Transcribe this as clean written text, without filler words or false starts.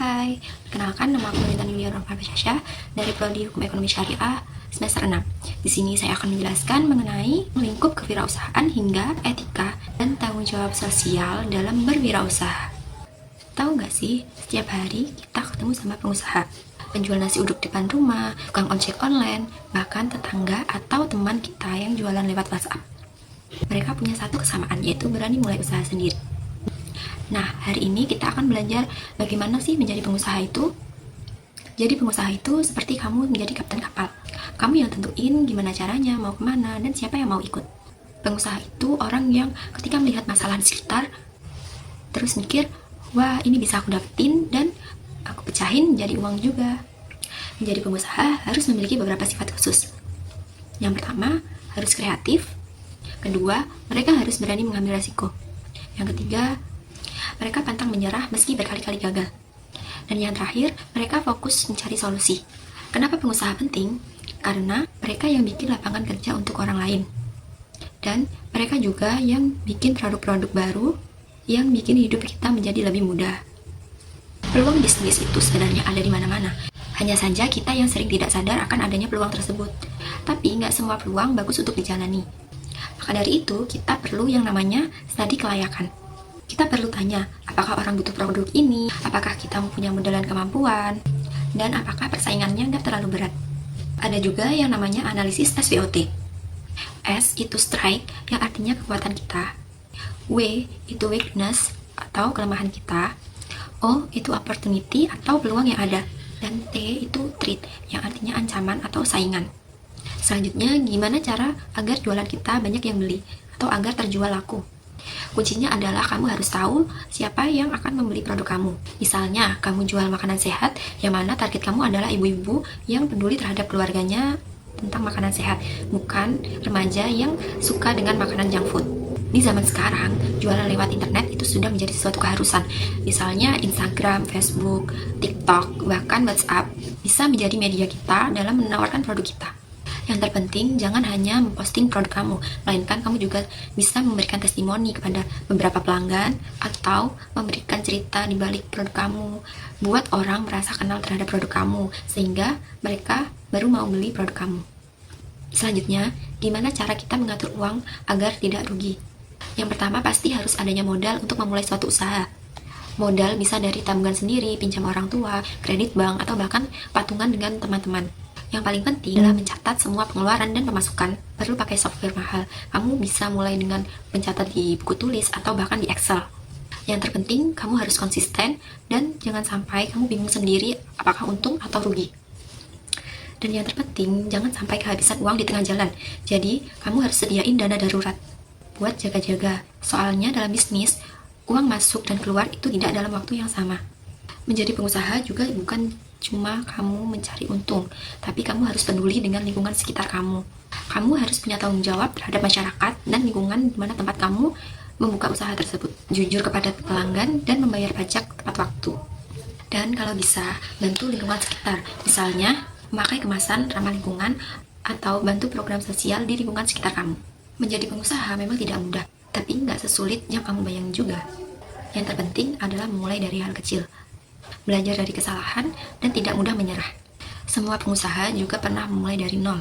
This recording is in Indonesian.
Hai, kenalkan nama aku Intan Yuliana Syasha dari Prodi Hukum Ekonomi Syariah semester 6. Di sini saya akan menjelaskan mengenai lingkup kewirausahaan hingga etika dan tanggung jawab sosial dalam berwirausaha. Tahu nggak sih, setiap hari kita ketemu sama pengusaha, penjual nasi uduk depan rumah, tukang ojek online, bahkan tetangga atau teman kita yang jualan lewat WhatsApp. Mereka punya satu kesamaan, yaitu berani mulai usaha sendiri. Nah, hari ini kita akan belajar bagaimana sih menjadi pengusaha itu. Jadi pengusaha itu seperti kamu menjadi kapten kapal. Kamu yang tentuin gimana caranya, mau kemana, dan siapa yang mau ikut. Pengusaha itu orang yang ketika melihat masalah di sekitar, terus mikir, wah ini bisa aku dapetin dan aku pecahin jadi uang juga. Menjadi pengusaha harus memiliki beberapa sifat khusus. Yang pertama, harus kreatif. Kedua, mereka harus berani mengambil resiko. Yang ketiga, mereka pantang menyerah meski berkali-kali gagal. Dan yang terakhir, mereka fokus mencari solusi. Kenapa pengusaha penting? Karena mereka yang bikin lapangan kerja untuk orang lain. Dan mereka juga yang bikin produk-produk baru yang bikin hidup kita menjadi lebih mudah. Peluang bisnis itu sebenarnya ada di mana-mana. Hanya saja kita yang sering tidak sadar akan adanya peluang tersebut. Tapi nggak semua peluang bagus untuk dijalani. Maka dari itu, kita perlu yang namanya studi kelayakan. Kita perlu tanya, apakah orang butuh produk ini, apakah kita punya modal dan kemampuan, dan apakah persaingannya nggak terlalu berat. Ada juga yang namanya analisis SWOT. S itu strike, yang artinya kekuatan kita. W itu weakness, atau kelemahan kita. O itu opportunity, atau peluang yang ada. Dan T itu threat, yang artinya ancaman atau saingan. Selanjutnya, gimana cara agar jualan kita banyak yang beli, atau agar terjual laku? Kuncinya adalah kamu harus tahu siapa yang akan membeli produk kamu. Misalnya, kamu jual makanan sehat, yang mana target kamu adalah ibu-ibu yang peduli terhadap keluarganya tentang makanan sehat, bukan remaja yang suka dengan makanan junk food. Di zaman sekarang, jualan lewat internet itu sudah menjadi sesuatu keharusan. Misalnya Instagram, Facebook, TikTok, bahkan WhatsApp bisa menjadi media kita dalam menawarkan produk kita. Yang terpenting, jangan hanya memposting produk kamu, melainkan kamu juga bisa memberikan testimoni kepada beberapa pelanggan atau memberikan cerita di balik produk kamu, buat orang merasa kenal terhadap produk kamu, sehingga mereka baru mau beli produk kamu. Selanjutnya, gimana cara kita mengatur uang agar tidak rugi? Yang pertama, pasti harus adanya modal untuk memulai suatu usaha. Modal bisa dari tabungan sendiri, pinjam orang tua, kredit bank, atau bahkan patungan dengan teman-teman. Yang paling penting adalah mencatat semua pengeluaran dan pemasukan. Perlu pakai software mahal. Kamu bisa mulai dengan mencatat di buku tulis atau bahkan di Excel. Yang terpenting, kamu harus konsisten dan jangan sampai kamu bingung sendiri apakah untung atau rugi. Dan yang terpenting, jangan sampai kehabisan uang di tengah jalan. Jadi, kamu harus sediain dana darurat buat jaga-jaga. Soalnya dalam bisnis, uang masuk dan keluar itu tidak dalam waktu yang sama. Menjadi pengusaha juga bukan cuma kamu mencari untung, tapi kamu harus peduli dengan lingkungan sekitar kamu. Kamu harus punya tanggung jawab terhadap masyarakat dan lingkungan di mana tempat kamu membuka usaha tersebut. Jujur kepada pelanggan dan membayar pajak tepat waktu. Dan kalau bisa, bantu lingkungan sekitar. Misalnya, memakai kemasan ramah lingkungan atau bantu program sosial di lingkungan sekitar kamu. Menjadi pengusaha memang tidak mudah, tapi nggak sesulit yang kamu bayangin juga. Yang terpenting adalah memulai dari hal kecil. Belajar dari kesalahan dan tidak mudah menyerah. Semua pengusaha juga pernah memulai dari nol.